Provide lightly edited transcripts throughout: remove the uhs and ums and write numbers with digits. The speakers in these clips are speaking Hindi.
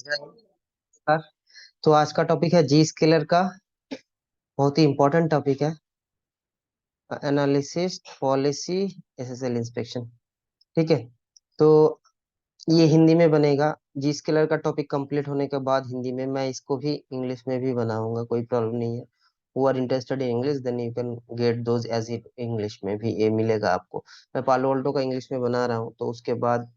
नमस्कार। तो आज का टॉपिक है जी स्केलर का। बहुत ही इंपॉर्टेंट टॉपिक है। Analysis policy SSL inspection. ठीक है। तो ये हिंदी में बनेगा। जी स्केलर का टॉपिक कंप्लीट होने के बाद हिंदी में मैं इसको भी इंग्लिश में भी बनाऊंगा, कोई प्रॉब्लम नहीं है। Who are interested in English then you can get those as it English में भी ये मिलेगा आपको। मैं पालो अल्टो का इंग्लिश में बना रहा हूँ, तो उसके बाद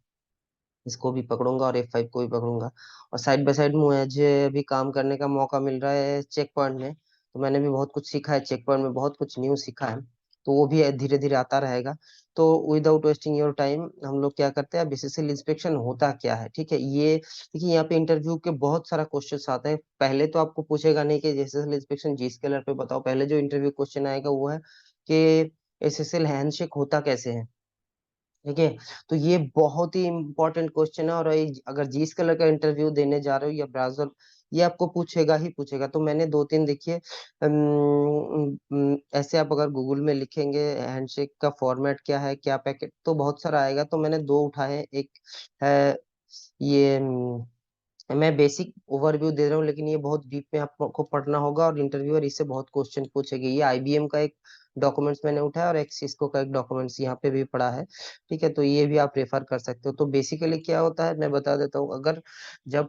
इसको भी पकड़ूंगा और F5 को भी पकड़ूंगा। और साइड बाय साइड मुझे अभी काम करने का मौका मिल रहा है चेक पॉइंट में, तो मैंने भी बहुत कुछ सीखा है चेक पॉइंट में, बहुत कुछ न्यू सीखा है। तो वो भी धीरे धीरे आता रहेगा। तो विदाउट वेस्टिंग योर टाइम हम लोग क्या करते हैं, बीसीसीएल इंस्पेक्शन होता क्या है। ठीक है, ये देखिए यहाँ पे इंटरव्यू के बहुत सारा क्वेश्चन आते हैं। पहले तो आपको पूछेगा नहीं कि एसएसएल इंस्पेक्शन जी स्केलर पे बताओ, पहले जो इंटरव्यू क्वेश्चन आएगा वो है कि एसएसएल हैंडशेक होता कैसे है। ठीक है। तो ये बहुत ही इंपॉर्टेंट क्वेश्चन है, और अगर जीस कलर का इंटरव्यू देने जा रहे हो या ब्राउजर, ये आपको पूछेगा ही पूछेगा। तो मैंने दो तीन देखिए, ऐसे आप अगर गूगल में लिखेंगे हैंडशेक का फॉर्मेट क्या है, क्या पैकेट, तो बहुत सारा आएगा। तो मैंने दो उठाए हैं। एक है ये, मैं बेसिक ओवरव्यू दे रहा हूँ, लेकिन ये बहुत डीप में आपको पढ़ना होगा, और इंटरव्यूअर इससे बहुत क्वेश्चन पूछेगी। ये आईबीएम का एक डॉक्यूमेंट्स मैंने उठाया, और एक सिस्को का एक डॉक्यूमेंट्स यहाँ पे भी पड़ा है। ठीक है, तो ये भी आप रेफर कर सकते हो। तो बेसिकली क्या होता है मैं बता देता हूँ। अगर जब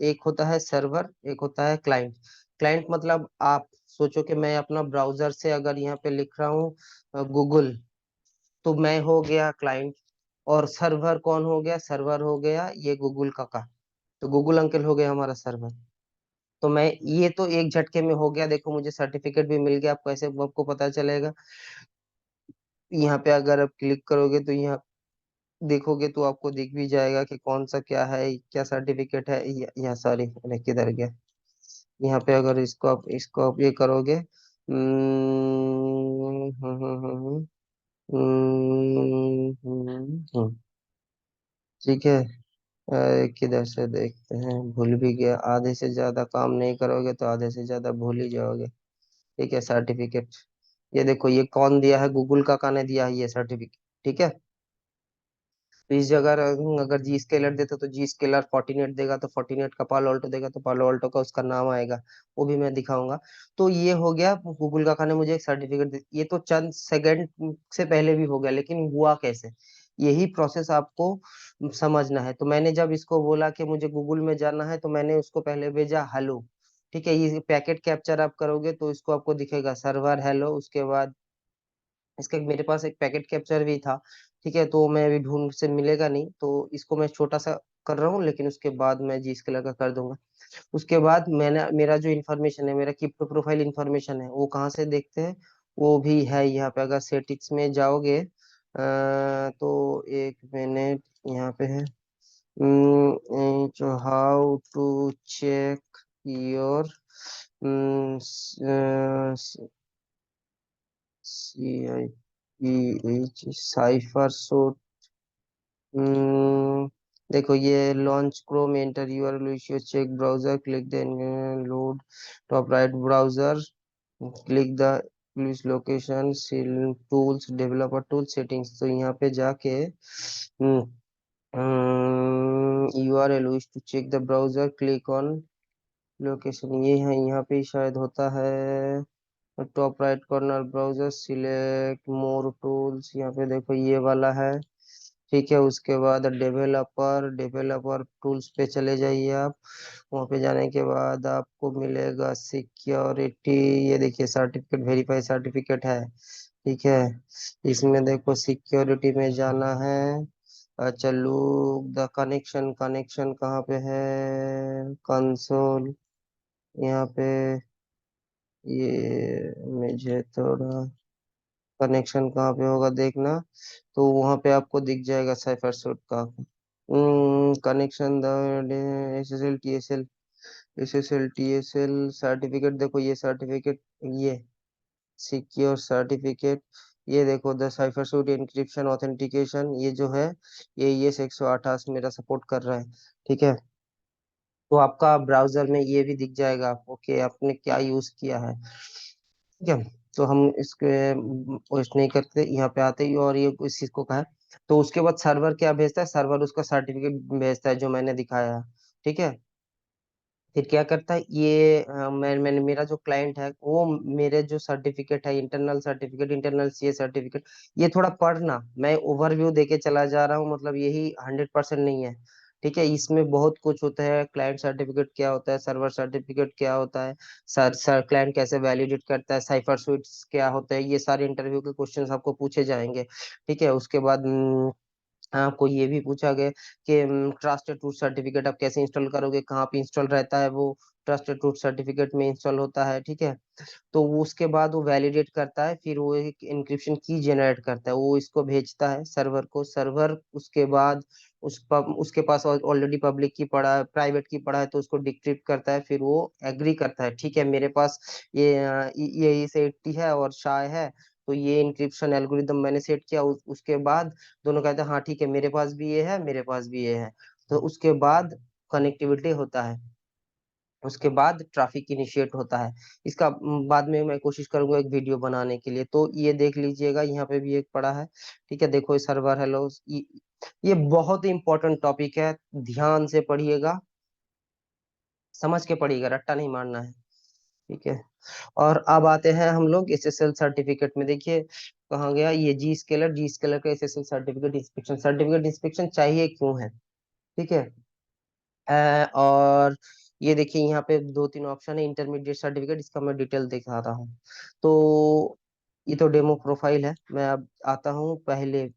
एक होता है सर्वर, एक होता है क्लाइंट। क्लाइंट मतलब आप सोचो कि मैं अपना ब्राउजर से अगर यहाँ पे लिख रहा हूँ गूगल, तो मैं हो गया क्लाइंट। और सर्वर कौन हो गया, सर्वर हो गया ये गूगल का। तो गूगल अंकल हो गया हमारा सर्वर। तो मैं, ये तो एक झटके में हो गया। देखो मुझे सर्टिफिकेट भी मिल गया। आपको ऐसे आपको पता चलेगा, यहाँ पे अगर आप क्लिक करोगे तो यहाँ देखोगे तो आपको दिख भी जाएगा कि कौन सा क्या है, क्या सर्टिफिकेट है। यहाँ सॉरी, अरे किधर गया। यहाँ पे अगर इसको आप ये करोगे, ठीक है। किधर से देखते हैं, भूल भी गया। आधे से ज्यादा काम नहीं करोगे तो आधे से ज्यादा भूल ही जाओगे। ठीक है, सर्टिफिकेट। ये देखो ये कौन दिया है, गूगल का ने दिया है ये सर्टिफिकेट। ठीक है। तो इस जगह अगर जी स्केलर देता तो जी स्केलर फोर्टिनेट देगा, तो फोर्टिनेट का पालो अल्टो देगा तो पालो अल्टो का उसका नाम आएगा। वो भी मैं दिखाऊंगा। तो ये हो गया, गूगल का ने मुझे एक सर्टिफिकेट दे। ये तो चंद सेकंड से पहले भी हो गया, लेकिन हुआ कैसे, यही प्रोसेस आपको समझना है। तो मैंने जब इसको बोला कि मुझे गूगल में जाना है, तो मैंने उसको पहले भेजा हेलो। ठीक है, ये पैकेट कैप्चर आप करोगे तो इसको आपको दिखेगा सर्वर हेलो। उसके बाद इसका मेरे पास एक पैकेट कैप्चर भी था। ठीक है, तो मैं अभी ढूंढ से मिलेगा नहीं, तो इसको मैं छोटा सा कर रहा हूँ, लेकिन उसके बाद मैं जी स्केलर का कर दूंगा। उसके बाद मैंने मेरा जो इन्फॉर्मेशन है, मेरा क्रिप्टो प्रोफाइल इन्फॉर्मेशन है, वो कहाँ से देखते हैं, वो भी है यहाँ पे। अगर सेटिंग्स में जाओगे तो एक मिनट, यहाँ पे है how to check your C I P H cipher suite. देखो ये launch Chrome, enter URL, check browser, click the load top right browser, click the police location, tools, developer tool settings. तो यहाँ पे जाके URL wish to check the browser, click on location, ये है यहाँ पे शायद होता है। Top right corner browser, select more tools, यहाँ पे देखो ये वाला है। ठीक है, उसके बाद डेवलपर, डेवलपर टूल्स पे चले जाइए आप। वहाँ पे जाने के बाद आपको मिलेगा सिक्योरिटी। ये देखिए सर्टिफिकेट, वेरीफाई सर्टिफिकेट है। ठीक है, इसमें देखो सिक्योरिटी में जाना है। अच्छा लुक द कनेक्शन, कनेक्शन कहाँ पे है, कंसोल, यहाँ पे। ये मुझे थोड़ा, कनेक्शन कहाँ पे होगा देखना, तो वहां पे आपको दिख जाएगा साइफर सूट का connection. The S S L T S L certificate, देखो ये सर्टिफिकेट, ये सिक्योर सर्टिफिकेट। ये देखो the cipher suite encryption authentication, ये जो है ये 128 मेरा सपोर्ट कर रहा है। ठीक है, तो आपका ब्राउजर में ये भी दिख जाएगा आपको कि आपने क्या यूज किया है। ठीक है, तो हम इसके वेस्ट नहीं करते, यहाँ पे आते ही और ये इस चीज को कहा है। तो उसके बाद सर्वर क्या भेजता है, सर्वर उसका सर्टिफिकेट भेजता है जो मैंने दिखाया है। ठीक है। फिर क्या करता है ये मैंने मेरा जो क्लाइंट है वो मेरे जो सर्टिफिकेट है, internal certificate, internal CA certificate, ये थोड़ा पढ़ना, मैं ओवरव्यू देके चला जा रहा हूँ, मतलब यही 100% नहीं है। ठीक है, इसमें बहुत कुछ होता है, क्लाइंट सर्टिफिकेट क्या होता है, सर्वर सर्टिफिकेट क्या होता है, सर क्लाइंट कैसे वैलिडेट करता है, साइफर स्विट्स क्या होता है, ये सारे इंटरव्यू के क्वेश्चंस आपको पूछे जाएंगे। ठीक है, उसके बाद आपको ये भी पूछा गया कि ट्रस्टेड ट्रूथ सर्टिफिकेट आप कैसे इंस्टॉल करोगे, कहाँ पे इंस्टॉल रहता है वो, ट्रस्टेड ट्रूथ सर्टिफिकेट में इंस्टॉल होता है। ठीक है, तो वो उसके बाद वो वैलिडेट करता है, फिर वो एक इंक्रिप्शन की जनरेट करता है, वो इसको भेजता है सर्वर को, सर्वर उसके बाद उसके पास ऑलरेडी पब्लिक की पड़ा है, प्राइवेट की पड़ा है, तो उसको डिक्रिप्ट करता है, फिर वो एग्री करता है, ठीक है मेरे पास ये सेफ्टी है और शाय है, तो ये इंक्रिप्शन एल्गोरिदम मैंने सेट किया। उसके बाद दोनों कहते हैं हाँ ठीक है, मेरे पास भी ये है, मेरे पास भी ये है, तो उसके बाद कनेक्टिविटी होता है, उसके बाद ट्रैफिक इनिशिएट होता है। इसका बाद में मैं कोशिश करूंगा एक वीडियो बनाने के लिए, तो ये देख लीजिएगा, यहाँ पे भी एक पड़ा है। ठीक है, देखो ये सर्वर हेलो, ये बहुत ही इंपॉर्टेंट टॉपिक है, ध्यान से पढ़िएगा, समझ के पढ़िएगा, रट्टा नहीं मारना है। ठीक है, और अब आते हैं हम लोग एसएसएल सर्टिफिकेट में, देखिए कहाँ गया ये जी स्केलर का SSL certificate inspection, certificate inspection चाहिए क्यों है। ठीक है, और ये देखिए यहाँ पे दो तीन ऑप्शन है, इंटरमीडिएट सर्टिफिकेट, इसका मैं डिटेल दिखा रहा हूँ। तो ये तो डेमो प्रोफाइल है, मैं अब आता हूँ पहले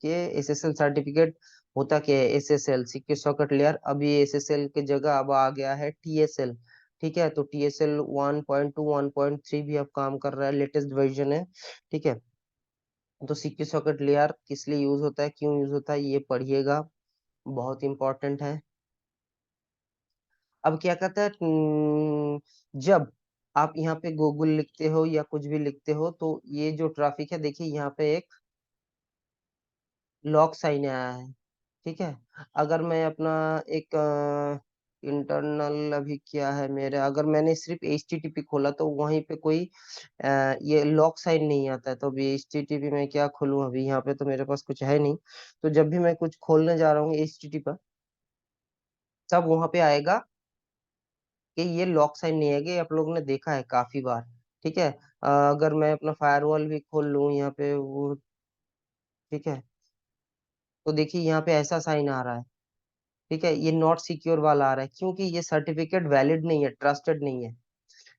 के एसएसएल सर्टिफिकेट होता क्या है, एसएसएल सिक्योर सॉकेट लेयर, अब ये एसएसएल की जगह अब आ गया है टीएसएल। ठीक है, तो टीएसएल 1.2 1.3 भी अब काम कर रहा है, लेटेस्ट वर्जन है। ठीक है, तो सिक्योर सॉकेट लेयर किस लिए यूज होता है, क्यों यूज होता है, ये पढ़िएगा, बहुत इंपॉर्टेंट है। अब क्या कहता है जब आप यहाँ पे गूगल लिखते हो या कुछ भी लिखते हो, तो ये जो ट्रैफिक है देखिए यहाँ पे एक लॉक साइन आया है। ठीक है, अगर मैं अपना एक इंटरनल अभी क्या है मेरे, अगर मैंने सिर्फ एच टी खोला तो वहीं पे कोई ये लॉक साइन नहीं आता है, तो अभी एच टी में क्या खोलूं, अभी यहाँ पे तो मेरे पास कुछ है नहीं, तो जब भी मैं कुछ खोलने जा रहा हूँ एच टी पर, तब वहां पे आएगा कि ये लॉक साइन नहीं है, कि आप लोगों ने देखा है काफी बार। ठीक है, अगर मैं अपना फायरवॉल भी खोल लूं यहाँ पे वो, ठीक है, तो देखिए यहाँ पे ऐसा साइन आ रहा है। ठीक है, ये नॉट सिक्योर वाला आ रहा है, क्योंकि ये सर्टिफिकेट वैलिड नहीं है, ट्रस्टेड नहीं है।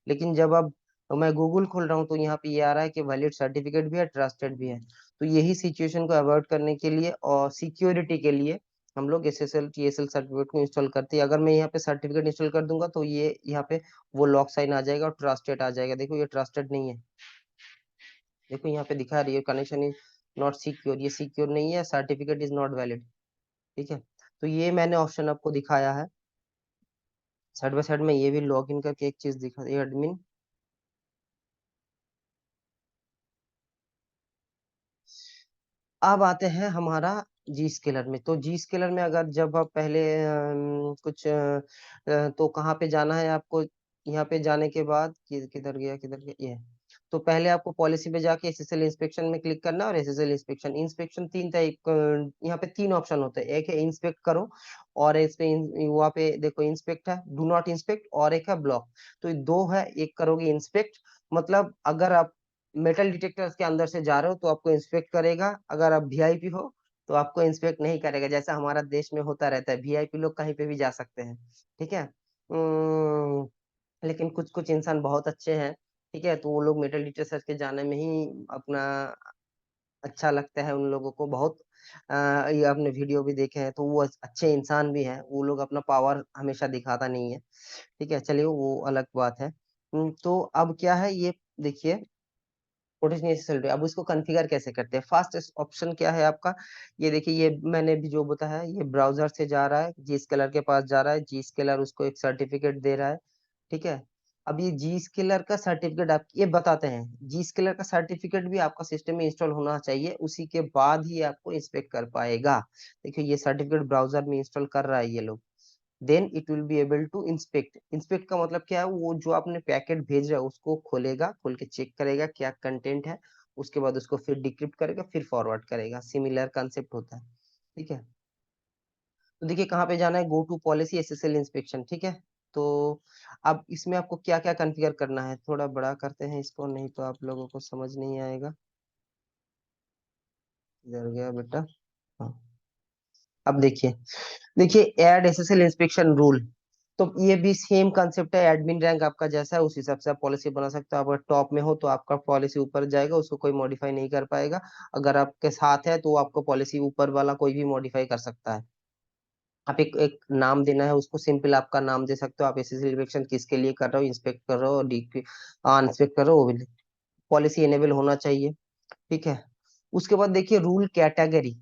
लेकिन जब अब मैं गूगल खोल रहा हूँ तो यहाँ पे ये आ रहा है कि वैलिड सर्टिफिकेट भी है, ट्रस्टेड भी है। तो यही सिचुएशन को अवॉइड करने के लिए और सिक्योरिटी के लिए हम लोग एसएसएल टीएसएल सर्टिफिकेट को इंस्टॉल करते हैं। अगर मैं यहाँ पे सर्टिफिकेट इंस्टॉल कर दूंगा तो ये यहाँ पे वो लॉक साइन आ जाएगा और ट्रस्टेड आ जाएगा, देखो ये ट्रस्टेड नहीं है, देखो यहाँ पे दिखा रही है कनेक्शन इज नॉट सिक्योर, ये सिक्योर नहीं है, सर्टिफिकेट इज नॉट वैलिड। ठीक है, तो ये मैंने ऑप्शन आपको दिखाया है, साइड बाय साइड में ये भी लॉग इन करके एक चीज दिखा दी, एडमिन। अब आते हैं हमारा जी स्केलर में, तो जी स्केलर में अगर जब आप पहले कुछ तो कहाँ पे जाना है आपको, यहाँ पे जाने के बाद किधर गया किधर गया ये, तो पहले आपको पॉलिसी पे जाके एसएसएल इंस्पेक्शन में क्लिक करना, और एसएसएल इंस्पेक्शन, इंस्पेक्शन तीन टाइप, यहाँ पे तीन ऑप्शन होते हैं, एक है इंस्पेक्ट करो, और इस पे वहाँ पे देखो इंस्पेक्ट है, डू नॉट इंस्पेक्ट, और एक है ब्लॉक। तो ये दो है, एक करोगे इंस्पेक्ट, मतलब अगर आप मेटल डिटेक्टर्स के अंदर से जा रहे हो तो आपको इंस्पेक्ट करेगा, अगर आप वीआईपी हो तो आपको इंस्पेक्ट नहीं करेगा, जैसा हमारा देश में होता रहता है, वीआईपी लोग कहीं पे भी जा सकते हैं। ठीक है, लेकिन कुछ कुछ इंसान बहुत अच्छे हैं, ठीक है, तो वो लोग मेटल डिटेक्टर्स के जाने में ही अपना अच्छा लगता है उन लोगों को बहुत। ये आपने वीडियो भी देखे हैं, तो वो अच्छे इंसान भी हैं, वो लोग अपना पावर हमेशा दिखाता नहीं है। ठीक है, चलिए वो अलग बात है। तो अब क्या है ये देखिए, पोटेंशियल नेसेसिटी, अब इसको कॉन्फ़िगर कैसे करते हैं, फर्स्ट ऑप्शन क्या है आपका, ये देखिए, ये मैंने भी जो बताया है, ये ब्राउजर से जा रहा है, जी स्केलर के पास जा रहा है, जी स्केलर उसको एक सर्टिफिकेट दे रहा है। ठीक है, अब ये जी स्केलर का सर्टिफिकेट आप ये बताते हैं, जी स्केलर का सर्टिफिकेट भी आपका सिस्टम में इंस्टॉल होना चाहिए, उसी के बाद ही आपको इंस्पेक्ट कर पाएगा। देखिए ये सर्टिफिकेट ब्राउजर में इंस्टॉल कर रहा है ये लोग, then it will be able to inspect, inspect का मतलब क्या है, वो जो आपने पैकेट भेज रहा है उसको खोलेगा, खोल के चेक करेगा क्या कंटेंट है, उसके बाद उसको फिर डिक्रिप्ट करेगा, फिर फॉरवर्ड करेगा, सिमिलर कंसेप्ट होता है। ठीक है, तो देखिए कहाँ पे जाना है, go to policy SSL inspection, ठीक है। तो अब इसमें आपको क्या क्या कॉन्फ़िगर करना है, थोड़ा बड़ा करते हैं इसको, नहीं तो आप लोगों को समझ नहीं आएगा। इधर गया बेटा। हाँ, अब देखिए, देखिए ऐड एसएसएल इंस्पेक्शन रूल। तो ये भी सेम कंसेप्ट है, एडमिन रैंक आपका जैसा है उस हिसाब से आप पॉलिसी बना सकते हो। आप अगर टॉप में हो तो आपका पॉलिसी ऊपर जाएगा, उसको कोई मॉडिफाई नहीं कर पाएगा। अगर आपके साथ है तो आपको पॉलिसी ऊपर वाला कोई भी मॉडिफाई कर सकता है। आप एक एक नाम देना है उसको, सिंपल आपका नाम दे सकते हो। आप एसएसएल इंस्पेक्शन किसके लिए कर रहे हो, इंस्पेक्ट कर रहे हो, डी इंस्पेक्ट कर रहे हो, वो भी पॉलिसी इनेबल होना चाहिए, ठीक है। उसके बाद देखिए रूल कैटेगरी,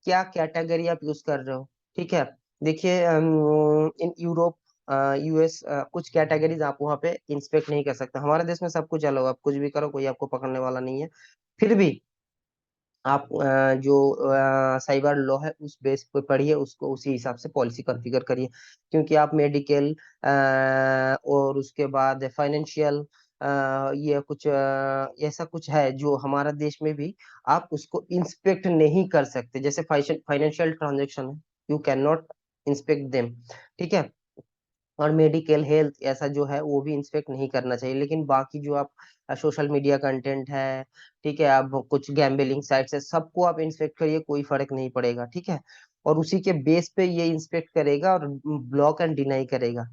क्या कैटेगरी आप यूज कर रहे हो, ठीक है। देखिए इन यूरोप, यूएस, कुछ कैटेगरीज आप वहाँ पे इंस्पेक्ट नहीं कर सकते। हमारे देश में सब कुछ अलग है, आप कुछ भी करो कोई आपको पकड़ने वाला नहीं है। फिर भी आप जो साइबर लॉ है उस बेस पे पढ़िए, उसको उसी हिसाब से पॉलिसी कॉन्फ़िगर करिए। क्योंकि आप मेडिकल और उसके बाद फाइनेंशियल, ये कुछ ऐसा कुछ है जो हमारा देश में भी आप उसको इंस्पेक्ट नहीं कर सकते। जैसे फाइनेंशियल ट्रांजेक्शन है, you can not inspect them, ठीक है। और मेडिकल हेल्थ ऐसा जो है वो भी इंस्पेक्ट नहीं करना चाहिए। लेकिन बाकी जो आप सोशल मीडिया कंटेंट है, ठीक है, आप कुछ गैम्बलिंग साइट्स है, सबको आप इंस्पेक्ट करिए, कोई फर्क नहीं पड़ेगा, ठीक है। और उसी के बेस पे ये इंस्पेक्ट करेगा और ब्लॉक एंड डिनाई करेगा,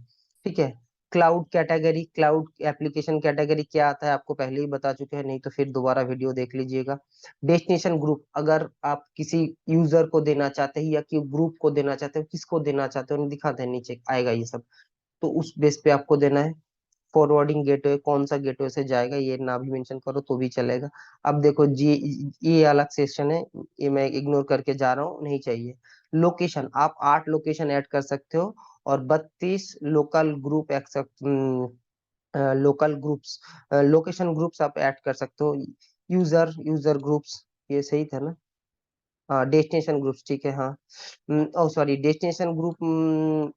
ठीक है। Cloud category, cloud application category क्या आता है आपको पहले ही बता चुके हैं, नहीं तो फिर दोबारा वीडियो देख लीजिएगा। डेस्टिनेशन ग्रुप, अगर आप किसी यूजर को देना चाहते हैं या कि ग्रुप को देना चाहते हो, किसको देना चाहते हो, दिखाते हैं नीचे आएगा ये सब। तो उस बेस पे आपको देना है। फॉरवर्डिंग गेटवे, कौन सा गेटवे से जाएगा ये ना भी मेंशन करो तो भी चलेगा। अब देखो जी, ये अलग सेक्शन है, ये मैं इग्नोर करके जा रहा हूँ, नहीं चाहिए। लोकेशन, आप 8 लोकेशन ऐड कर सकते हो और 32 local group except, local groups, location groups आप ऐड कर सकते हो। यूजर यूजर ग्रुप्स, ये सही था ना। हाँ डेस्टिनेशन ग्रुप्स, ठीक है, हाँ। ओ सॉरी, डेस्टिनेशन ग्रुप,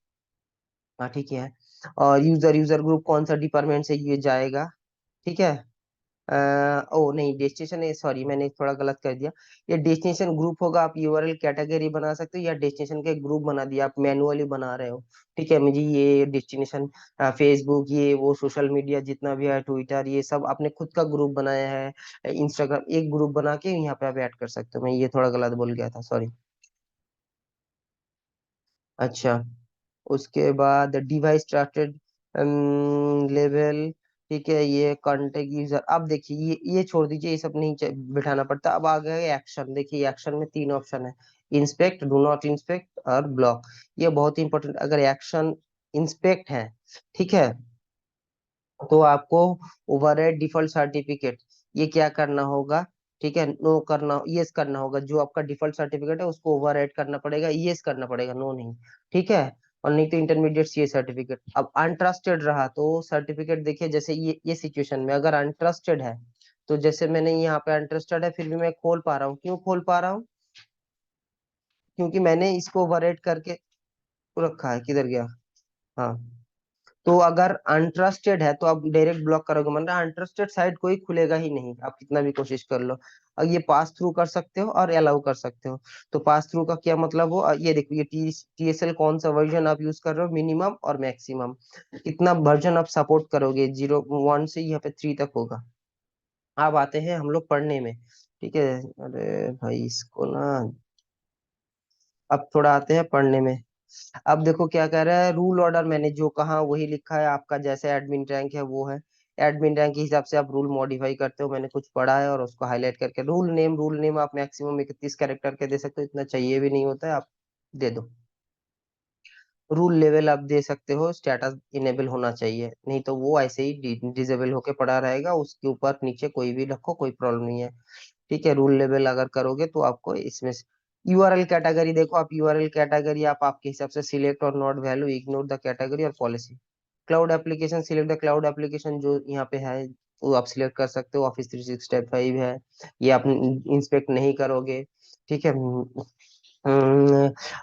हाँ ठीक है। और यूजर यूजर ग्रुप कौन सा डिपार्टमेंट से ये जाएगा, ठीक है। ओ नहीं, डेस्टिनेशन है, सॉरी मैंने थोड़ा गलत कर दिया। ये डेस्टिनेशन ग्रुप होगा, आप यूआरएल कैटेगरी बना सकते हो या डेस्टिनेशन के ग्रुप बना दिया, आप मैनुअली बना रहे हो, ठीक है। मुझे ये डेस्टिनेशन फेसबुक, ये वो सोशल मीडिया जितना भी है, ट्विटर, ये सब आपने खुद का ग्रुप बनाया है, इंस्टाग्राम, एक ग्रुप बना के यहाँ पे आप ऐड कर सकते हो। मैं ये थोड़ा गलत बोल गया था, सॉरी। अच्छा, उसके बाद डिवाइस ट्रस्टेड लेवल, ठीक है। ये कॉन्टेक्ट यूजर, अब देखिए ये छोड़ दीजिए, ये सब नहीं बिठाना पड़ता। अब आ गए एक्शन, देखिए एक्शन में 3 ऑप्शन है, इंस्पेक्ट, डू नॉट इंस्पेक्ट और ब्लॉक। ये बहुत इंपॉर्टेंट, अगर एक्शन इंस्पेक्ट है, ठीक है, तो आपको ओवरराइड डिफॉल्ट सर्टिफिकेट, ये क्या करना होगा, ठीक है, नो करना, यस करना होगा। जो आपका डिफॉल्ट सर्टिफिकेट है उसको ओवरराइड करना पड़ेगा, यस करना पड़ेगा, नो नहीं, ठीक है। और नहीं तो इंटरमीडिएट सीए सर्टिफिकेट। अब अनट्रस्टेड रहा तो सर्टिफिकेट, देखिए जैसे ये सिचुएशन में अगर अनट्रस्टेड है, तो जैसे मैंने यहाँ पे अनट्रस्टेड है फिर भी मैं खोल पा रहा हूँ, क्यों खोल पा रहा हूँ, क्योंकि मैंने इसको ओवरराइड करके रखा है, किधर गया, हाँ। तो अगर अनट्रस्टेड है तो आप डायरेक्ट ब्लॉक करोगे, मतलब अनट्रस्टेड साइट कोई खुलेगा ही नहीं, आप कितना भी कोशिश कर लो। और ये पास थ्रू कर सकते हो और अलाउ कर सकते हो। तो पास थ्रू का क्या मतलब हो, ये देखो ये टीएसएल कौन सा वर्जन आप यूज कर रहे हो, मिनिमम और मैक्सिमम कितना वर्जन आप सपोर्ट करोगे, 0 1 से यहाँ पे 3 तक होगा। अब आते हैं हम लोग पढ़ने में, ठीक है। अरे भाई इसको ना, अब थोड़ा आते हैं पढ़ने में। अब देखो क्या कह रहा है, रूल ऑर्डर मैंने जो कहा वही लिखा है, आपका जैसे एडमिन रैंक है वो है। एडमिन रैंक के हिसाब से आप रूल मॉडिफाई करते हो, मैंने कुछ पढ़ा है और उसको हाईलाइट करके। रूल नेम आप मैक्सिमम 31 कैरेक्टर के दे सकते हो, इतना चाहिए भी नहीं होता है, आप दे दो। रूल लेवल आप दे सकते हो, स्टेटस इनेबल होना चाहिए, नहीं तो वो ऐसे ही डिसेबल होके पड़ा रहेगा, उसके ऊपर नीचे कोई भी रखो कोई प्रॉब्लम नहीं है, ठीक है। रूल लेवल अगर करोगे तो आपको इसमें यूआरएल कैटेगरी, देखो आप यूआरएल कैटेगरी आप आपके हिसाब से सिलेक्ट और not value, ignore the category और policy. Cloud application, select the cloud application जो यहाँ पे है वो आप सिलेक्ट कर सकते हो, ऑफिस 365 है, ये आप इंस्पेक्ट नहीं करोगे, ठीक है।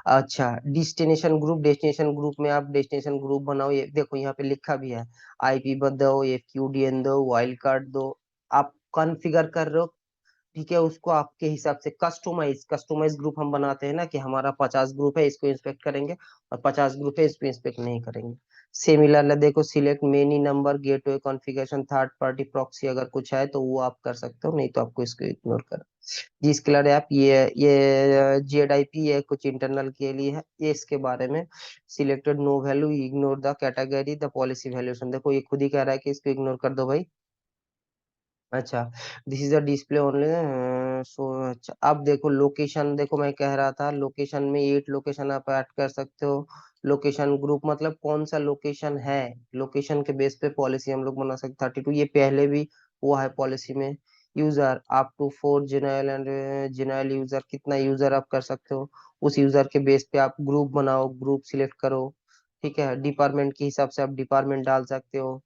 अच्छा, डेस्टिनेशन ग्रुप में आप डेस्टिनेशन ग्रुप बनाओ, ये देखो यहाँ पे लिखा भी है, आईपी दो, एफक्यूडीएन दो, वाइल्ड कार्ड दो, आप कॉन्फ़िगर कर रहे हो ठीक है, उसको आपके हिसाब से कस्टमाइज ग्रुप हम बनाते हैं ना, कि हमारा 50 ग्रुप है, इसको इंस्पेक्ट करेंगे, और 50 ग्रुप है, इसको इंस्पेक्ट नहीं करेंगे। सिमिलरली देखो, select many number gateway configuration third party proxy, अगर कुछ है तो वो आप कर सकते हो, नहीं तो आपको इसको इग्नोर कर। जिस कलर ऐप ये जेड है, कुछ इंटरनल के लिए है ये, इसके बारे में selected no value ignore the category the policy valuation, देखो ये खुद ही कह रहा है कि इसको इग्नोर कर दो भाई। अच्छा, this is a display only, so अच्छा, अब देखो लोकेशन, देखो मैं कह रहा था लोकेशन में 8 लोकेशन आप ऐड कर सकते हो। लोकेशन ग्रुप मतलब कौन सा लोकेशन है, लोकेशन के बेस पे पॉलिसी हम लोग बना सकते 32, ये पहले भी हुआ है पॉलिसी में। User up to 4 general and general user, कितना यूजर आप कर सकते हो, उस यूजर के बेस पे आप ग्रुप बनाओ, ग्रुप सिलेक्ट करो। ठीक है, डिपार्टमेंट के हिसाब से आप डिपार्टमेंट डाल सकते हो।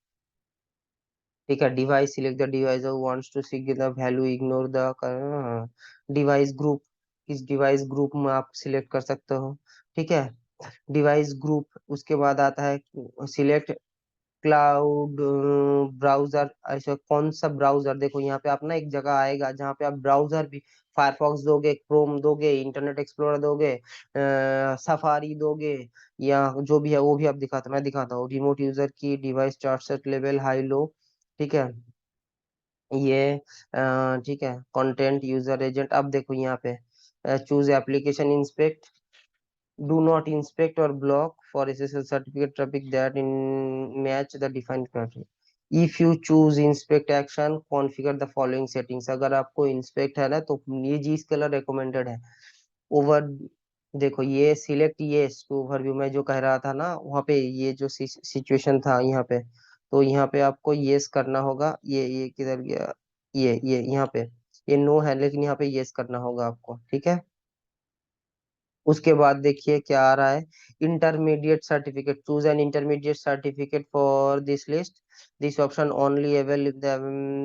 ठीक है, device select the device wants to seek the value ignore the device group, इस डिवाइस ग्रुप में आप सिलेक्ट कर सकते हो। ठीक है, डिवाइस ग्रुप, उसके बाद आता है सिलेक्ट क्लाउड ब्राउजर, ऐसा कौन सा ब्राउजर, देखो यहाँ पे आप ना एक जगह आएगा जहाँ पे आप ब्राउजर भी, फायरफॉक्स दोगे, क्रोम दोगे, इंटरनेट एक्सप्लोरर दोगे, सफारी दोगे, या जो भी है वो भी आप दिखाता, मैं दिखाता हूँ। रिमोट यूजर की device chart set level high low. ठीक है, ये ठीक है, कंटेंट यूजर एजेंट, अब देखो यहाँ पे choose application inspect, do not inspect or block for SSL certificate traffic that in match the defined criteria. If you choose inspect action, configure the following settings, अगर आपको inspect है ना तो ये जी इसके लिए recommended है। ओवर, देखो ये सिलेक्ट येस टू ओवरव्यू, मैं जो कह रहा था ना वहाँ पे, ये जो सिचुएशन था यहाँ पे, तो यहाँ पे आपको येस करना होगा। ये किधर गया, ये यहाँ पे, ये नो है लेकिन यहाँ पे येस करना होगा आपको। ठीक है, उसके बाद देखिए क्या आ रहा है, intermediate certificate, choose an intermediate certificate for this list, this option only avail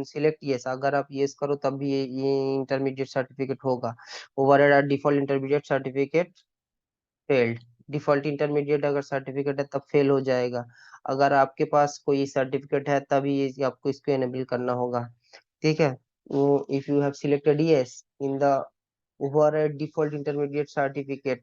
select yes, अगर आप यस करो तब भी ये इंटरमीडिएट सर्टिफिकेट होगा। Override default intermediate certificate failed, default intermediate अगर सर्टिफिकेट है तब फेल हो जाएगा, अगर आपके पास कोई सर्टिफिकेट है तभी ये आपको इसको एनेबल करना होगा। ठीक है, if you have selected yes in the override default intermediate certificate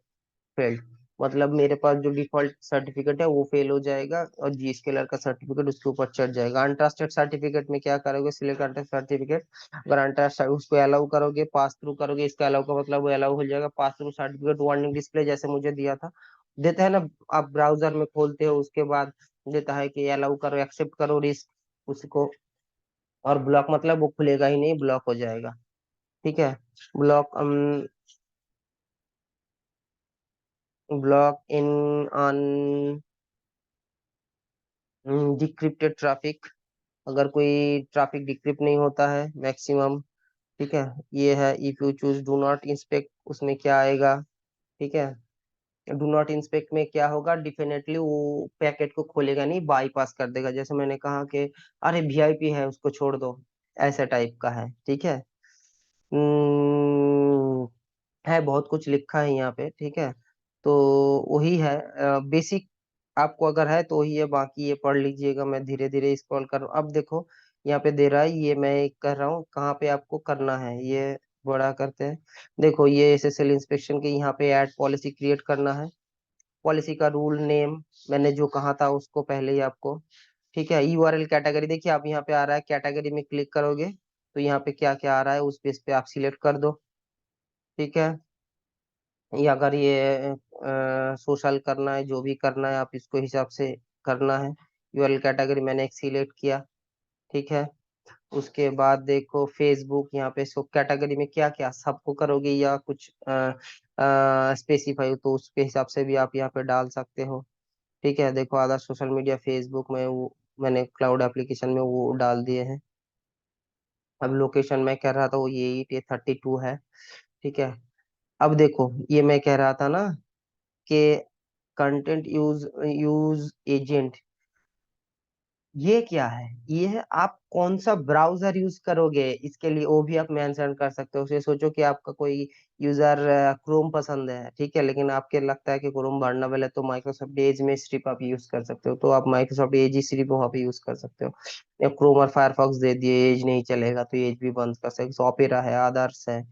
failed, मतलब मेरे पास जो डिफॉल्ट सर्टिफिकेट है वो फेल हो जाएगा, और जी स्केलर का सर्टिफिकेट उसके ऊपर चढ़ जाएगा। अनट्रस्टेड सर्टिफिकेट में क्या करोगे, सिलेक्ट अनट्रस्टेड सर्टिफिकेट, अगर अनट्रस्टेड उसको अलाउ करोगे, पास थ्रू करोगे, इसका अलाउ का मतलब वो अलाउ हो जाएगा। Pass through certificate warning display जैसे मुझे दिया था, देता है ना, आप ब्राउजर में खोलते हो उसके बाद देता है कि अलाउ करो, एक्सेप्ट करो रिस्क उसको, और ब्लॉक मतलब वो खुलेगा ही नहीं, ब्लॉक हो जाएगा। ठीक है, block block in on decrypted traffic, अगर कोई ट्रैफिक डिक्रिप्ट नहीं होता है मैक्सिमम। ठीक है, ये है if you choose do not inspect, उसमें क्या आएगा। ठीक है, डू नॉट इंस्पेक्ट में क्या होगा, डिफिनेटली वो पैकेट को खोलेगा नहीं, बाईपास कर देगा, जैसे मैंने कहा कि अरे वीआईपी है उसको छोड़ दो, ऐसे टाइप का है। ठीक है, हम्म, है बहुत कुछ लिखा है यहाँ पे। ठीक है, तो वही है बेसिक, आपको अगर है तो वही है, बाकी ये पढ़ लीजिएगा, मैं धीरे धीरे स्क्रॉल कर रहा हूँ। अब देखो यहाँ पे दे रहा है, ये मैं कर रहा हूँ कहाँ पे आपको करना है, ये बड़ा करते हैं। देखो ये एसएसएल इंस्पेक्शन के यहाँ पे ऐड पॉलिसी क्रिएट करना है, पॉलिसी का रूल नेम मैंने जो कहा था उसको पहले ही आपको। ठीक है, यूआरएल कैटेगरी, देखिए आप यहाँ पे आ रहा है कैटेगरी में क्लिक करोगे तो यहाँ पे क्या क्या आ रहा है उस बेस पे आप सिलेक्ट कर दो। ठीक है, या अगर ये सोशल करना है, जो भी करना है आप इसको हिसाब से करना है। यूआरएल कैटेगरी मैंने एक सिलेक्ट किया। ठीक है, उसके बाद देखो फेसबुक, यहाँ पे सो कैटेगरी में क्या क्या सबको करोगे या कुछ स्पेसिफाई, तो उसके हिसाब से भी आप यहाँ पे डाल सकते हो। ठीक है, देखो आधा सोशल मीडिया फेसबुक में वो मैंने क्लाउड एप्लीकेशन में वो डाल दिए हैं। अब लोकेशन मैं कह रहा था वो ये 32 है। ठीक है, अब देखो ये मैं कह रहा था ना कि कंटेंट यूज यूज एजेंट, ये क्या है? ये है आप कौन सा ब्राउजर यूज करोगे, इसके लिए वो भी आप मेंशन कर सकते हो। उसे सोचो कि आपका कोई यूजर क्रोम पसंद है, ठीक है, लेकिन आपके लगता है कि क्रोम वर्नेबल है, तो माइक्रोसॉफ्ट एज में स्ट्रिप आप यूज कर सकते हो, तो आप माइक्रोसॉफ्ट एज ही स्ट्रिप वहाँ पे यूज कर सकते हो। या क्रोम और फायरफॉक्स दे दिए एज नहीं चलेगा, तो एज भी बंद कर सकते हो। ऑपेरा है, आदर्स है,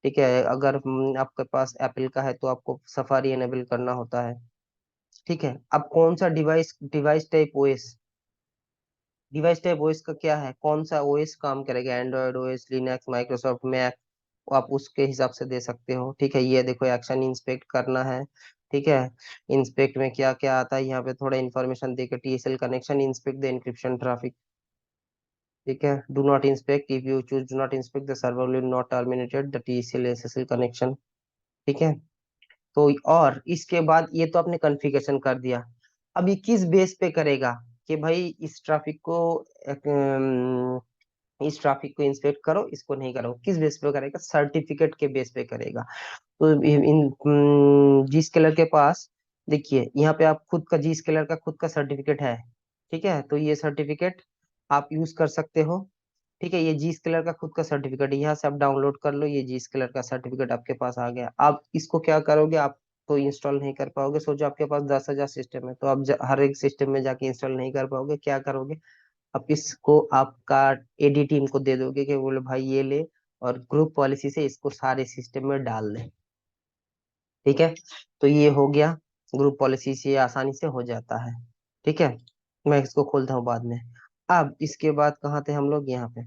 ठीक है। अगर आपके पास एप्पल का है तो आपको सफारी एनेबल करना होता है, ठीक है। अब कौन सा device, device type OS, device type OS का क्या है, कौन सा ओएस काम करेगा, Android OS, Linux, Microsoft Mac, आप उसके हिसाब से दे सकते हो, ठीक है। ये देखो एक्शन इंस्पेक्ट करना है, ठीक है। इंस्पेक्ट में क्या क्या आता है, यहाँ पे थोड़ा इन्फॉर्मेशन देकर, TSL connection, inspect the encryption traffic, ठीक है। Do not inspect, if you choose do not inspect the server will not terminated the TSL SSL connection, ठीक है। तो और इसके बाद ये तो आपने कॉन्फ़िगरेशन कर दिया। अब ये किस बेस पे करेगा कि भाई इस ट्रैफिक को इस ट्रैफिक को इंस्पेक्ट करो, इसको नहीं करो, किस बेस पे करेगा? सर्टिफिकेट के बेस पे करेगा। तो इन जी स्केलर के पास देखिए यहाँ पे आप खुद का जी स्केलर का खुद का सर्टिफिकेट है, ठीक है। तो ये सर्टिफिकेट आप यूज कर सकते हो, ठीक है। ये जी स्केलर का खुद का सर्टिफिकेट यहाँ से आप डाउनलोड कर लो, ये जी स्केलर का सर्टिफिकेट आपके पास आ गया। आप इसको क्या करोगे, आप तो इंस्टॉल नहीं कर पाओगे। सोचो आपके पास 10,000 सिस्टम है, तो आप हर एक सिस्टम में जाके इंस्टॉल नहीं कर पाओगे, क्या करोगे? आप इसको आपका एडी टीम को दे दोगे कि बोले भाई ये ले, और ग्रुप पॉलिसी से इसको सारे सिस्टम में डाल दे, ठीक है। तो ये हो गया, ग्रुप पॉलिसी से ये आसानी से हो जाता है, ठीक है। मैं इसको खोलता हूँ बाद में। अब इसके बाद कहाँ थे हम लोग, यहाँ पे।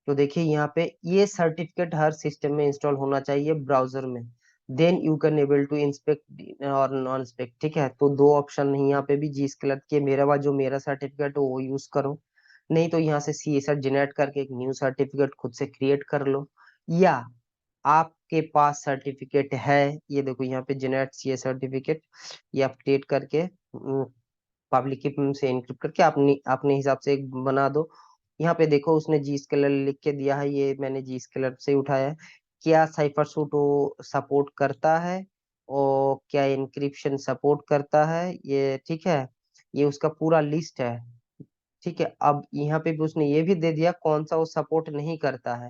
तो देखिए यहाँ पे ये सर्टिफिकेट हर सिस्टम में इंस्टॉल होना चाहिए ब्राउजर में, then you can able to inspect और नॉन इंस्पेक्ट, ठीक है। तो दो ऑप्शन नहीं यहाँ पे भी, जी स्केलर के मेरा जो मेरा सर्टिफिकेट है वो यूज करो, नहीं तो यहाँ से सीएसआर जनरेट करके एक न्यू सर्टिफिकेट खुद से क्रिएट कर लो। या आपके पास सर्टिफिकेट है, ये देखो यहाँ पे जनरेट सीए सर्टिफिकेट, ये आप क्रिएट करके पब्लिक की से इनक्रिप्ट करके अपने अपने हिसाब से एक बना दो। यहाँ पे देखो उसने जी स्केलर लिख के दिया है, ये मैंने जी स्केलर से उठाया है। क्या साइफर सूट वो सपोर्ट करता है, और क्या इंक्रिप्शन सपोर्ट करता है, ये ठीक है। ये उसका पूरा लिस्ट है, ठीक है। अब यहाँ पे भी उसने ये भी दे दिया कौन सा वो सपोर्ट नहीं करता है,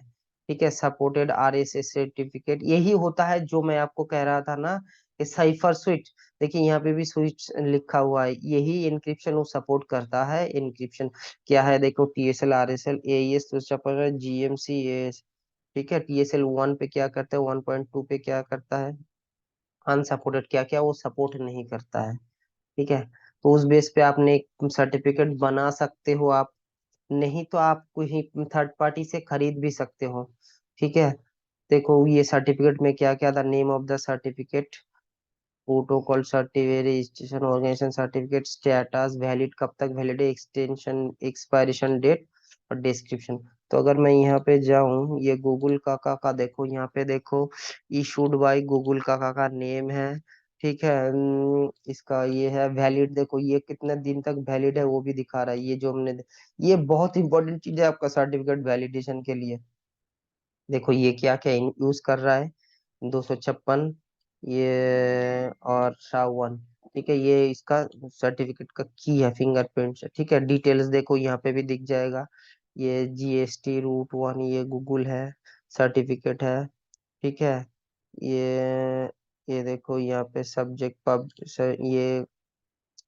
ठीक है। सपोर्टेड आरएसएस सर्टिफिकेट, यही होता है जो मैं आपको कह रहा था ना कि साइफर स्विच। देखिए यहाँ पे भी स्विच लिखा हुआ है, यही इंक्रिप्शन वो सपोर्ट करता है। इंक्रिप्शन क्या है, देखो टीएसएल, आरएसएल, एईएस तो सपोर्ट है, जीएमसी एएस, ठीक है। टीएसएल 1 पे क्या करता है, 1.2 पे क्या करता है, अनसपोर्टेड क्या क्या वो सपोर्ट नहीं करता है, ठीक है। तो उस बेस पे आपने एक सर्टिफिकेट बना सकते हो आप, नहीं तो आप कोई थर्ड पार्टी से खरीद भी सकते हो, ठीक है। देखो ये सर्टिफिकेट में क्या क्या था, name of the certificate, protocol certificate, registration, organisation certificate, status, valid कब तक वैलिड है, एक्सटेंशन, एक्सपायरेशन डेट, और डिस्क्रिप्शन। तो अगर मैं यहाँ पे जाऊं, ये गूगल का देखो, यहाँ पे देखो इशूड बाय गूगल का नेम है, ठीक है। इसका ये है वैलिड, देखो ये कितने दिन तक वैलिड है वो भी दिखा रहा है, ये जो हमने, ये बहुत इंपॉर्टेंट चीज है आपका सर्टिफिकेट वैलिडेशन के लिए। देखो ये क्या क्या यूज कर रहा है, 256, ये और शावन, ठीक है। ये इसका सर्टिफिकेट का की है, फिंगरप्रिंट से, ठीक है। डिटेल्स देखो यहाँ पे भी दिख जाएगा, ये जीएसटी रूट वन, ये गूगल है, सर्टिफिकेट है, ठीक है। ये देखो यहाँ पे सब्जेक्ट पब ये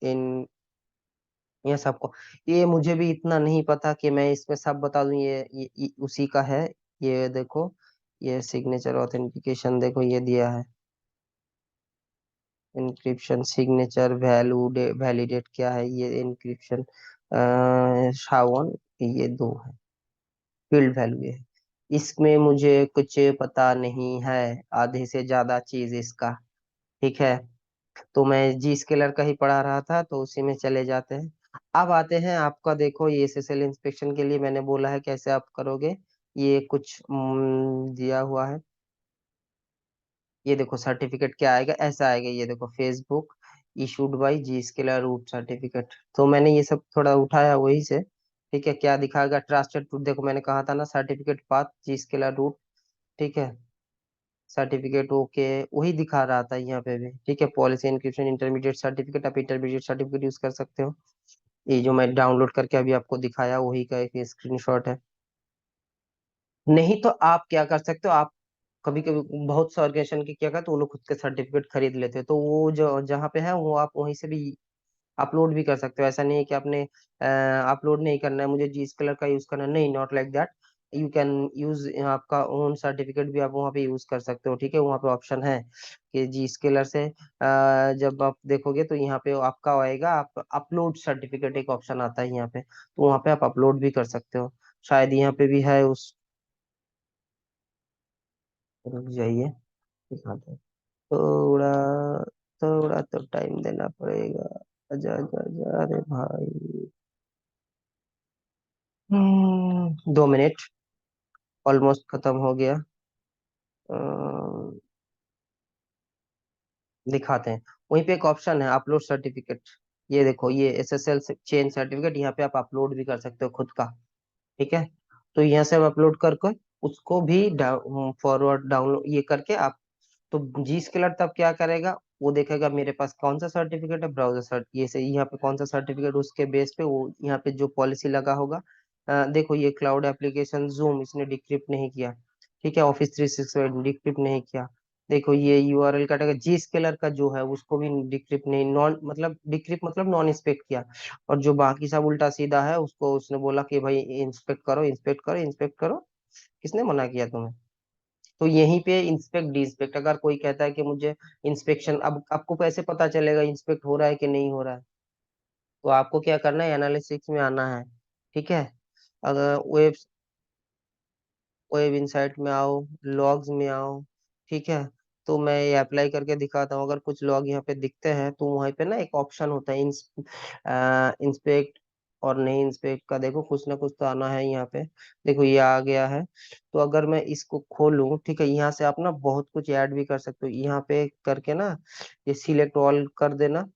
इन, ये सबको, ये मुझे भी इतना नहीं पता कि मैं इसमें सब बता दूं, ये उसी का है। ये देखो ये सिग्नेचर ऑथेंटिकेशन देखो ये दिया है, इंक्रिप्शन, सिग्नेचर, वैलिडेट क्या है, ये इंक्रिप्शन, शावन, ये दो है, फील्ड वैल्यू है। इसमें मुझे कुछ पता नहीं है, आधे से ज्यादा चीज इसका, ठीक है। तो मैं जी स्केलर का ही पढ़ा रहा था, तो उसी में चले जाते हैं। अब आते हैं आपका, देखो ये एसएसएल इंस्पेक्शन के लिए मैंने बोला है कैसे आप करोगे, ये कुछ दिया हुआ है। ये देखो सर्टिफिकेट क्या आएगा, ऐसा आएगा, ये देखो Facebook issued by Zscaler root certificate. तो मैंने ये सब थोड़ा उठाया वही से, ठीक है। क्या दिखाएगा, ट्रस्टेड रूट, देखो मैंने कहा था ना सर्टिफिकेट पाथ जी स्केलर रूट, ठीक है। सर्टिफिकेट ओके, वही दिखा रहा था यहाँ पे भी, ठीक है। पॉलिसी इंक्रिप्शन इंटरमीडिएट सर्टिफिकेट, आप इंटरमीडिएट सर्टिफिकेट यूज कर सकते हो, ये जो मैं डाउनलोड करके अभी आपको दिखाया वही का एक स्क्रीनशॉट है। नहीं तो आप क्या कर सकते हो, आप कभी कभी बहुत से ऑर्गेनाइजेशन के क्या करते हैं, वो लोग खुद के सर्टिफिकेट खरीद लेते हैं, तो वो जो जहाँ पे है वो आप वहीं से भी अपलोड भी कर सकते हो। ऐसा नहीं है कि आपने अपलोड नहीं करना है, मुझे जीस कलर का यूज करना है, नहीं, not like that. You can use आपका ओन सर्टिफिकेट भी आप वहाँ पे यूज कर सकते हो, ठीक है। वहाँ पे ऑप्शन है कि जी स्केलर से जब आप देखोगे तो यहाँ पे आपका आएगा, आप अपलोड सर्टिफिकेट एक ऑप्शन आता है यहाँ पे, तो वहाँ पे आप अपलोड भी कर सकते हो। शायद यहाँ पे भी है उस, रुक जाइए दिखाते हैं। थोड़ा थोड़ा तो टाइम देना पड़ेगा। आजा आजा आजा, अरे भाई। 2 मिनट, ऑलमोस्ट खत्म हो गया। दिखाते हैं, वहीं पे एक ऑप्शन है अपलोड सर्टिफिकेट। ये देखो, ये SSL चेंज सर्टिफिकेट, यहाँ पे आप अपलोड भी कर सकते हो खुद का, ठीक है। तो यहाँ से हम अपलोड करके उसको भी फॉरवर्ड डाउनलोड ये करके आप, तो जी स्केलर तब क्या करेगा, वो देखेगा मेरे पास कौन सा सर्टिफिकेट है, ब्राउजर सर्ट ये से यहाँ पे कौन सा सर्टिफिकेट, उसके बेस पे वो यहाँ पे जो पॉलिसी लगा होगा। देखो ये क्लाउड एप्लीकेशन जूम इसने डिक्रिप्ट नहीं किया, ठीक है। ऑफिस 365 डिक्रिप्ट नहीं किया। देखो ये URL कैटेगरी जी स्केलर का जो है उसको भी डिक्रिप्ट नहीं, नॉन मतलब डिक्रिप्ट मतलब नॉन इंस्पेक्ट किया। और जो बाकी सब उल्टा सीधा है उसको उसने बोला कि भाई इंस्पेक्ट करो इंस्पेक्ट करो इंस्पेक्ट करो। किसने मना किया तुम्हें? तो यहीं पे इंस्पेक्ट डिस्पेक्ट, अगर कोई कहता है कि मुझे इंस्पेक्शन, अब आपको कैसे पता चलेगा इंस्पेक्ट हो रहा है कि नहीं हो रहा है? तो आपको क्या करना है, एनालिसिस में आना है, ठीक है। अगर वेब इनसाइट में आओ, लॉग्स में आओ, ठीक है। तो मैं ये अप्लाई करके दिखाता हूँ, अगर कुछ लॉग यहाँ पे दिखते हैं तो वहीं पे ना एक ऑप्शन होता है इंस्पेक्ट और नहीं इंस्पेक्ट का, देखो कुछ ना कुछ तो आना है यहाँ पे। देखो ये आ गया है। तो अगर मैं इसको खोलूँ, ठीक है, यहाँ से आप ना बहुत कुछ ऐड भी कर सकते हो, यहाँ पे करके ना ये सिलेक्ट ऑल कर देना।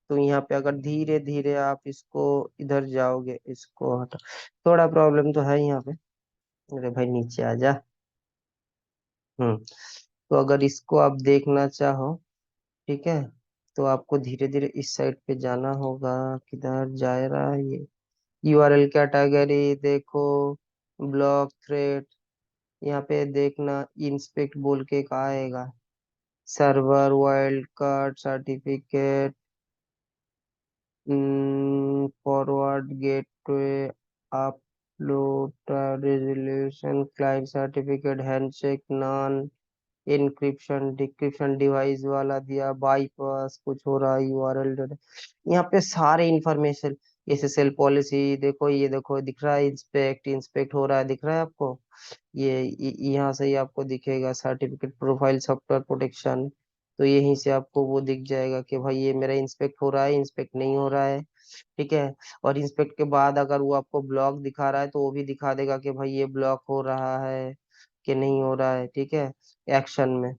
तो यहाँ पे अगर धीरे धीरे आप इसको इधर जाओगे, इसको हटा, थोड़ा प्रॉब्लम तो है यहाँ पे। अरे भाई नीचे आ जा। हम्म। तो अगर इसको आप देखना चाहो, ठीक है, तो आपको धीरे धीरे इस साइड पे जाना होगा। किधर जा रहा है ये? URL कैटेगरी देखो, ब्लॉक थ्रेड, यहाँ पे देखना इंस्पेक्ट बोल के एक आएगा, server wild card certificate, forward gateway, upload resolution, client certificate, handshake, non encryption decryption, device वाला दिया, बाईपास कुछ हो रहा है, URL, यहाँ पे सारे इंफॉर्मेशन, SSL पॉलिसी देखो, ये देखो दिख रहा है, इंस्पेक्ट इंस्पेक्ट हो रहा है, दिख रहा है आपको? यहाँ से ही आपको दिखेगा सर्टिफिकेट प्रोफाइल सॉफ्टवेयर प्रोटेक्शन। तो यहीं से आपको वो दिख जाएगा कि भाई ये मेरा इंस्पेक्ट हो रहा है इंस्पेक्ट नहीं हो रहा है, ठीक है। और इंस्पेक्ट के बाद अगर वो आपको ब्लॉक दिखा रहा है तो वो भी दिखा देगा कि भाई ये ब्लॉक हो रहा है कि नहीं हो रहा है, ठीक है, एक्शन में।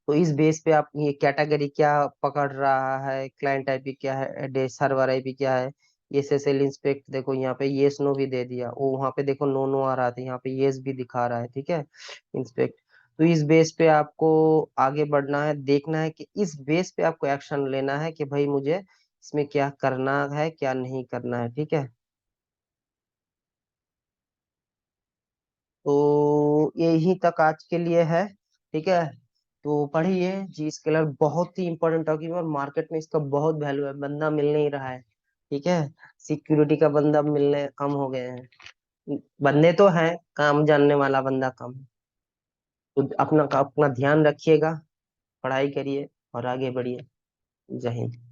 तो इस बेस पे आप ये कैटेगरी क्या पकड़ रहा है, क्लाइंट आईपी क्या है, डे सर्वर आईपी क्या है, SSL इंस्पेक्ट देखो यहाँ पे येस नो भी दे दिया, वो वहाँ पे देखो नो नो आ रहा था, यहाँ पे येस भी दिखा रहा है, ठीक है, इंस्पेक्ट। तो इस बेस पे आपको आगे बढ़ना है, देखना है कि इस बेस पे आपको एक्शन लेना है कि भाई मुझे इसमें क्या करना है क्या नहीं करना है, ठीक है। तो यही तक आज के लिए है, ठीक है। तो पढ़िए, जी स्केलर बहुत ही इंपॉर्टेंट टॉपिक है और मार्केट में इसका बहुत वैल्यू है, बंदा मिल नहीं रहा है, ठीक है। सिक्योरिटी का बंदा मिलने कम हो गए हैं, बंदे तो हैं, काम जानने वाला बंदा कम है। तो अपना अपना ध्यान रखिएगा, पढ़ाई करिए और आगे बढ़िए। जय हिंद।